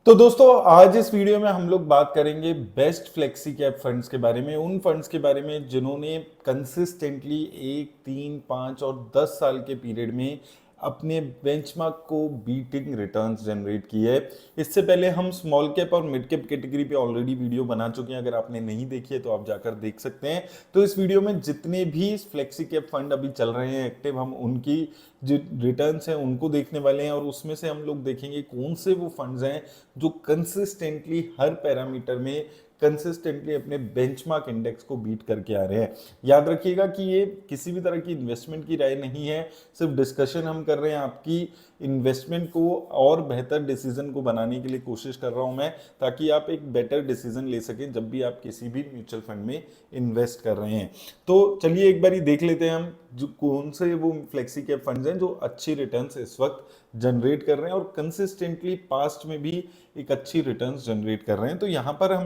तो दोस्तों आज इस वीडियो में हम लोग बात करेंगे बेस्ट फ्लेक्सी कैप फंड्स के बारे में, उन फंड्स के बारे में जिन्होंने कंसिस्टेंटली 1, 3, 5 और 10 साल के पीरियड में अपने बेंचमार्क को बीटिंग रिटर्न्स जनरेट किए है। इससे पहले हम स्मॉल कैप और मिड कैप कैटेगरी पे ऑलरेडी वीडियो बना चुके हैं, अगर आपने नहीं देखी है तो आप जाकर देख सकते हैं। तो इस वीडियो में जितने भी फ्लेक्सी कैप फंड अभी चल रहे हैं एक्टिव, हम उनकी जो रिटर्न्स हैं उनको देखने वाले हैं और उसमें से हम लोग देखेंगे कौन से वो फंड्स हैं जो कंसिस्टेंटली हर पैरामीटर में कंसिस्टेंटली अपने बेंचमार्क इंडेक्स को बीट करके आ रहे हैं। याद रखिएगा कि ये किसी भी तरह की इन्वेस्टमेंट की राय नहीं है, सिर्फ डिस्कशन हम कर रहे हैं, आपकी इन्वेस्टमेंट को और बेहतर डिसीजन को बनाने के लिए कोशिश कर रहा हूं मैं, ताकि आप एक बेटर डिसीजन ले सकें जब भी आप किसी भी म्यूचुअल फंड में इन्वेस्ट कर रहे हैं। तो चलिए एक बार देख लेते हैं हम जो कौन से वो फ्लेक्सी कैप फंड्स हैं जो अच्छी रिटर्न्स इस वक्त जनरेट कर रहे हैं और कंसिस्टेंटली पास्ट में भी एक अच्छी रिटर्न्स जनरेट कर रहे हैं। तो यहाँ पर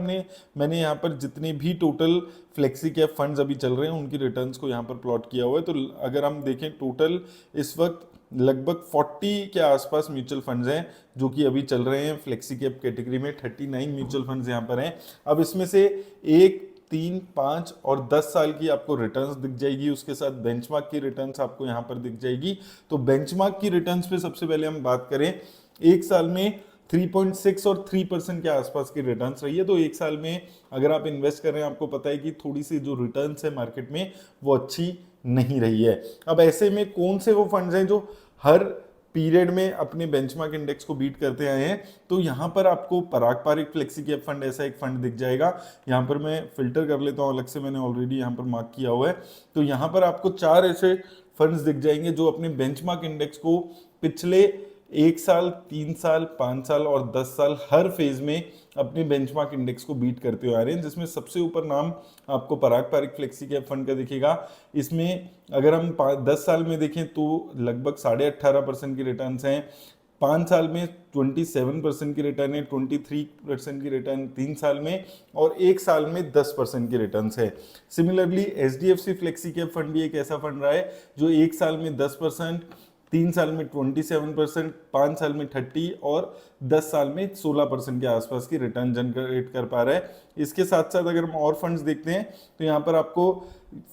मैंने यहाँ पर जितने भी टोटल फ्लेक्सी कैप फंड्स अभी चल रहे हैं उनकी रिटर्न्स को यहाँ पर प्लॉट किया हुआ है। तो अगर हम देखें टोटल इस वक्त लगभग 40 के आसपास म्यूचुअल फंड्स हैं जो कि अभी चल रहे हैं फ्लेक्सी कैप कैटेगरी में। 39 म्यूचुअल फंड्स यहाँ पर हैं। अब इसमें से 1, 3, 5 और 10 साल की आपको रिटर्न्स दिख जाएगी, उसके साथ बेंचमार्क की रिटर्न्स आपको यहाँ पर दिख जाएगी। तो बेंचमार्क की रिटर्न्स पे सबसे पहले हम बात करें, एक साल में 3.6 और 3% के आसपास की रिटर्न्स रही है। तो एक साल में अगर आप इन्वेस्ट कर रहे हैं, आपको पता है कि थोड़ी सी जो रिटर्न्स है मार्केट में वो अच्छी नहीं रही है। अब ऐसे में कौन से वो फंड्स हैं जो हर पीरियड में अपने बेंचमार्क इंडेक्स को बीट करते आए हैं? तो यहाँ पर आपको पराग पारिक फ्लेक्सी कैप फंड ऐसा एक फंड दिख जाएगा। यहाँ पर मैं फिल्टर कर लेता हूँ अलग से, मैंने ऑलरेडी यहाँ पर मार्क किया हुआ है। तो यहाँ पर आपको 4 ऐसे फंड्स दिख जाएंगे जो अपने बेंचमार्क इंडेक्स को पिछले 1 साल, 3 साल, 5 साल और 10 साल हर फेज में अपने बेंचमार्क इंडेक्स को बीट करते हुए आ रहे हैं, जिसमें सबसे ऊपर नाम आपको पराग पारिक फ्लेक्सी कैप फंड का दिखेगा। इसमें अगर हम 10 साल में देखें तो लगभग 18.5% की रिटर्न्स हैं, 5 साल में 27% की रिटर्न है, 23% की रिटर्न 3 साल में और 1 साल में 10% की रिटर्न है। Similarly HDFC flexi cap fund भी एक ऐसा फंड रहा है जो 1 साल में 10%, 3 साल में 27%, 5 साल में 30 और 10 साल में 16% के आसपास की रिटर्न जनरेट कर पा रहा है। इसके साथ साथ अगर हम और फंड्स देखते हैं तो यहाँ पर आपको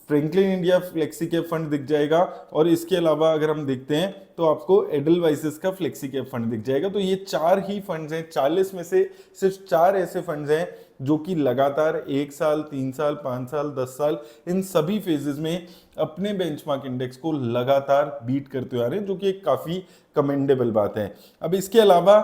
Franklin India flexi cap fund दिख जाएगा और इसके अलावा अगर हम देखते हैं तो आपको एडलवाइसेस का फ्लेक्सी कैप फंड दिख जाएगा। तो ये 4 ही फंड्स हैं, 40 में से सिर्फ 4 ऐसे फंड्स हैं जो कि लगातार 1 साल, 3 साल, 5 साल, 10 साल इन सभी फेजेस में अपने बेंचमार्क इंडेक्स को लगातार बीट करते हुए आ रहे हैं, जो कि एक काफी कमेंडेबल बात है। अब इसके अलावा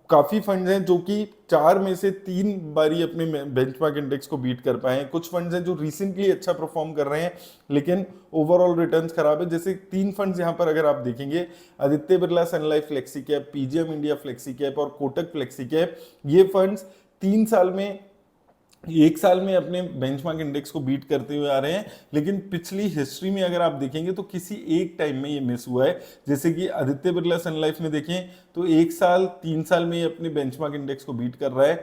काफी फंड्स हैं जो कि 4 में से 3 बारी अपने बेंचमार्क इंडेक्स को बीट कर पाए हैं। कुछ फंड्स हैं जो रिसेंटली अच्छा परफॉर्म कर रहे हैं लेकिन ओवरऑल रिटर्न्स खराब है। जैसे 3 फंड्स यहाँ पर अगर आप देखेंगे, Aditya Birla sun life flexi cap, PGIM India flexi cap और कोटक फ्लेक्सी कैप, ये फंड्स 3 साल में 1 साल में अपने बेंचमार्क इंडेक्स को बीट करते हुए आ रहे हैं, लेकिन पिछली हिस्ट्री में अगर आप देखेंगे तो किसी एक टाइम में ये मिस हुआ है। जैसे कि आदित्य बिरला सन लाइफ में देखें तो 1 साल, 3 साल में ये अपने बेंचमार्क इंडेक्स को बीट कर रहा है,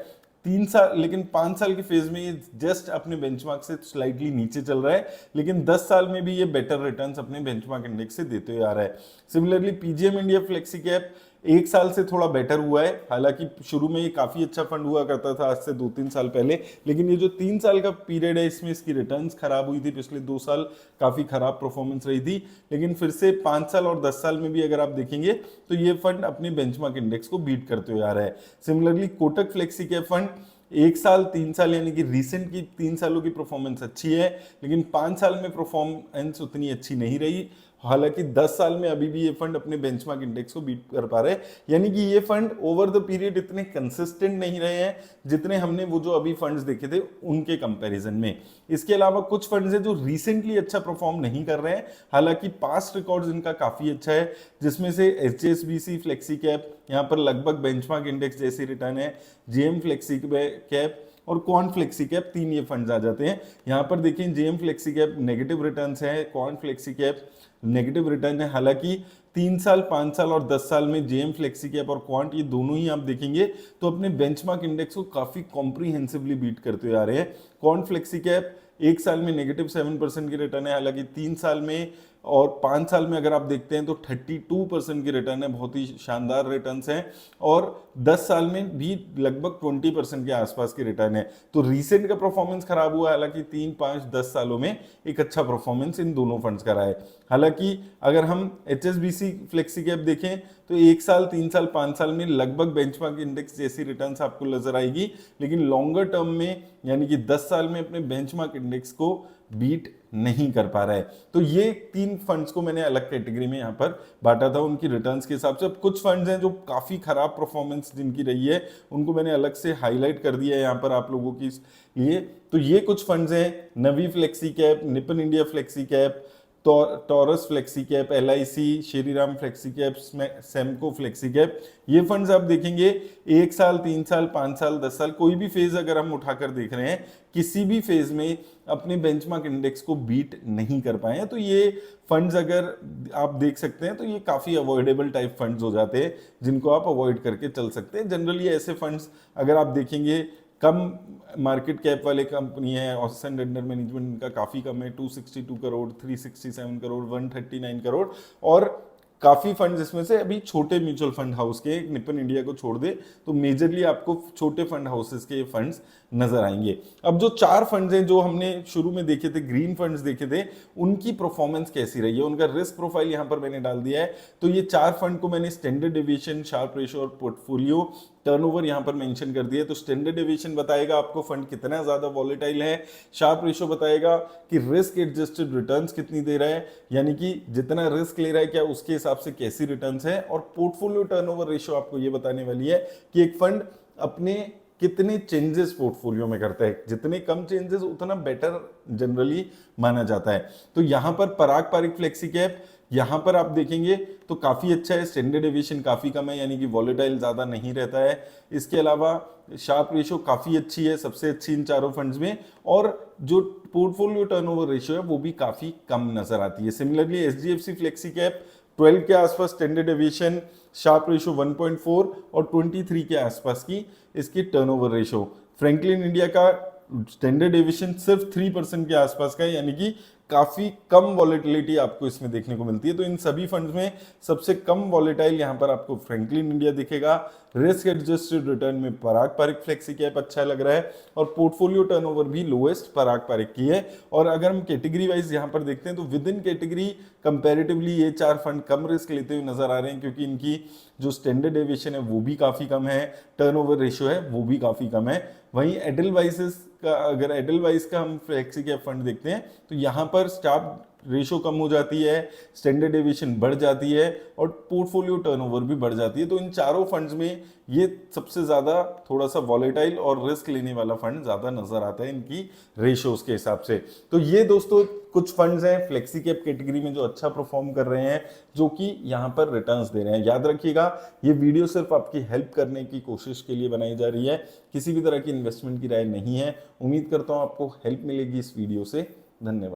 3 साल, लेकिन 5 साल के फेज में ये जस्ट अपने बेंचमार्क से स्लाइटली नीचे चल रहा है, लेकिन 10 साल में भी ये बेटर रिटर्न्स अपने बेंचमार्क इंडेक्स से देते हुए आ रहा है। Similarly PGM India flexi cap 1 साल से थोड़ा बेटर हुआ है, हालांकि शुरू में ये काफी अच्छा फंड हुआ करता था आज से 2-3 साल पहले, लेकिन ये जो 3 साल का पीरियड है इसमें इसकी रिटर्न्स खराब हुई थी। पिछले 2 साल काफी खराब परफॉर्मेंस रही थी, लेकिन फिर से 5 साल और 10 साल में भी अगर आप देखेंगे तो ये फंड अपने बेंचमार्क इंडेक्स को बीट करते हुए आ रहा है। Similarly Kotak flexi cap fund 1 साल, 3 साल यानी कि रिसेंट की 3 सालों की परफॉर्मेंस अच्छी है, लेकिन 5 साल में परफॉर्मेंस उतनी अच्छी नहीं रही। हालांकि 10 साल में अभी भी ये फंड अपने बेंचमार्क इंडेक्स को बीट कर पा रहे हैं, यानी कि ये फंड ओवर द पीरियड इतने कंसिस्टेंट नहीं रहे हैं जितने हमने वो जो अभी फंड्स देखे थे उनके कंपैरिजन में। इसके अलावा कुछ फंड्स हैं जो रिसेंटली अच्छा परफॉर्म नहीं कर रहे हैं, हालांकि पास्ट रिकॉर्ड्स इनका काफी अच्छा है, जिसमें से HSBC फ्लेक्सी कैप, यहाँ पर लगभग बेंचमार्क इंडेक्स जैसी रिटर्न है, जेएम फ्लेक्सी कैप और क्वांट फ्लेक्सी कैप, 3 ये फंड्स आ जाते हैं। यहाँ पर देखिए JM flexi cap negative returns है, quant flexi cap negative return है। हालांकि 3 साल, 5 साल और 10 साल में जेएम फ्लेक्सी कैप और क्वांट ये दोनों ही आप देखेंगे तो अपने बेंचमार्क इंडेक्स को काफी कॉम्प्रीहेंसिवली बीट करते हुए आ रहे हैं। क्वांट फ्लेक्सी कैप 1 साल में -7% की रिटर्न है, हालांकि 3 साल में और 5 साल में अगर आप देखते हैं तो 32% की रिटर्न है, बहुत ही शानदार रिटर्न्स हैं। और 10 साल में भी लगभग 20% के आसपास की रिटर्न है। तो रीसेंट का परफॉर्मेंस खराब हुआ, हालांकि 3, 5, 10 सालों में एक अच्छा परफॉर्मेंस इन दोनों फंड्स का रहा है। हालांकि अगर हम HSBC फ्लेक्सी कैप देखें तो 1 साल, 3 साल, 5 साल में लगभग बेंचमार्क इंडेक्स जैसी रिटर्न्स आपको नजर आएगी, लेकिन लॉन्गर टर्म में यानी कि 10 साल में अपने बेंचमार्क इंडेक्स को बीट नहीं कर पा रहा है। तो ये 3 फंड्स को मैंने अलग कैटेगरी में यहाँ पर बांटा था उनकी रिटर्न्स के हिसाब से। अब कुछ फंड्स हैं जो काफी खराब परफॉर्मेंस जिनकी रही है, उनको मैंने अलग से हाईलाइट कर दिया है यहाँ पर आप लोगों के लिए। तो ये कुछ फंड्स हैं, Navi flexi cap, Nippon India flexi cap, Taurus flexi cap, LIC, Shriram flexi cap, Samco flexi cap. ये फंड्स आप देखेंगे 1 साल, 3 साल, 5 साल, 10 साल, कोई भी फेज अगर हम उठाकर देख रहे हैं, किसी भी फेज में अपने बेंचमार्क इंडेक्स को बीट नहीं कर पाए हैं। तो ये फंड्स अगर आप देख सकते हैं तो ये काफी अवॉइडेबल टाइप फंड्स हो जाते हैं, जिनको आप अवॉइड करके चल सकते हैं। जनरली ऐसे फंड्स अगर आप देखेंगे कम मार्केट कैप वाले कंपनी है, ऑसेंट अंडर मैनेजमेंट इनका काफी कम है, 262 करोड़, 367 करोड़, 139 करोड़। और काफी फंड्स इसमें से अभी छोटे म्यूचुअल फंड हाउस के, निपन इंडिया को छोड़ दे तो मेजरली आपको छोटे फंड हाउसेस के फंड्स नजर आएंगे। अब जो 4 फंड्स हैं जो हमने शुरू में देखे थे, ग्रीन फंड्स देखे थे, उनकी परफॉर्मेंस कैसी रही है, उनका रिस्क प्रोफाइल यहां पर मैंने डाल दिया है। तो ये 4 फंड को मैंने स्टैंडर्ड डेविएशन, शार्प रेशो और पोर्टफोलियो टर्नओवर यहां पर मेंशन कर दिया। तो स्टैंडर्ड डेविएशन बताएगा आपको फंड कितना ज्यादा वॉलेटाइल है, शार्प रेशो बताएगा कि रिस्क एडजस्टेड रिटर्न्स कितनी दे रहा है, यानी कि जितना रिस्क ले रहा है क्या उसके हिसाब से कैसी रिटर्न्स है। और पोर्टफोलियो टर्नओवर रेशो आपको ये बताने वाली है कि एक फंड अपने कितने चेंजेस पोर्टफोलियो में करता है, जितने कम चेंजेस उतना बेटर जनरली माना जाता है। तो यहां पर पराग पारिक फ्लेक्सी कैप यहां पर आप देखेंगे तो काफी अच्छा है, स्टैंडर्ड डेविएशन काफी कम है, यानी कि वॉलेटाइल ज्यादा नहीं रहता है। इसके अलावा शार्प रेशो काफी अच्छी है, सबसे अच्छी इन चारों फंड्स में। और जो पोर्टफोलियो टर्नओवर रेशियो है वो भी काफी कम नजर आती है। सिमिलरली HDFC फ्लेक्सी कैप 12 के आसपास स्टैंडर्ड डेविएशन, शार्प रेशो 1.4 और 23 के आसपास की इसकी टर्नओवर रेशो। फ्रैंकलिन इंडिया का स्टैंडर्ड डेविएशन सिर्फ 3% के आसपास का है, यानी कि काफी कम वॉलेटिलिटी आपको इसमें देखने को मिलती है। तो इन सभी फंड्स में सबसे कम वॉलेटाइल यहां पर आपको फ्रैंकलिन इंडिया दिखेगा। रिस्क एडजस्टेड रिटर्न में पराग पारिक फ्लेक्सी कैप अच्छा लग रहा है और पोर्टफोलियो टर्नओवर भी लोएस्ट पराग पारिक की है। और अगर हम कैटेगरी वाइज यहां पर देखते हैं तो विद इन कैटेगरी कंपैरेटिवली ये 4 फंड कम रिस्क लेते हुए नजर आ रहे हैं, क्योंकि इनकी जो स्टैंडर्ड डेविएशन है वो भी काफी कम है, टर्नओवर रेशियो है वो भी काफी कम है। वहीं एडलवाइसेस का, अगर एडलवाइस का हम फ्लेक्सी कैप फंड देखते हैं तो यहां पर स्टाफ रेशो कम हो जाती है, स्टैंडर्ड डेविएशन बढ़ जाती है और पोर्टफोलियो टर्नओवर भी बढ़ जाती है। तो इन चारों फंड्स में ये सबसे ज्यादा थोड़ा सा वॉलेटाइल और रिस्क लेने वाला फंड ज्यादा नजर आता है इनकी रेशोज के हिसाब से। तो ये दोस्तों कुछ फंड्स हैं फ्लेक्सी कैप कैटेगरी में जो अच्छा परफॉर्म कर रहे हैं, जो कि यहाँ पर रिटर्न्स दे रहे हैं। याद रखिएगा ये वीडियो सिर्फ आपकी हेल्प करने की कोशिश के लिए बनाई जा रही है, किसी भी तरह की इन्वेस्टमेंट की राय नहीं है। उम्मीद करता हूँ आपको हेल्प मिलेगी इस वीडियो से। धन्यवाद।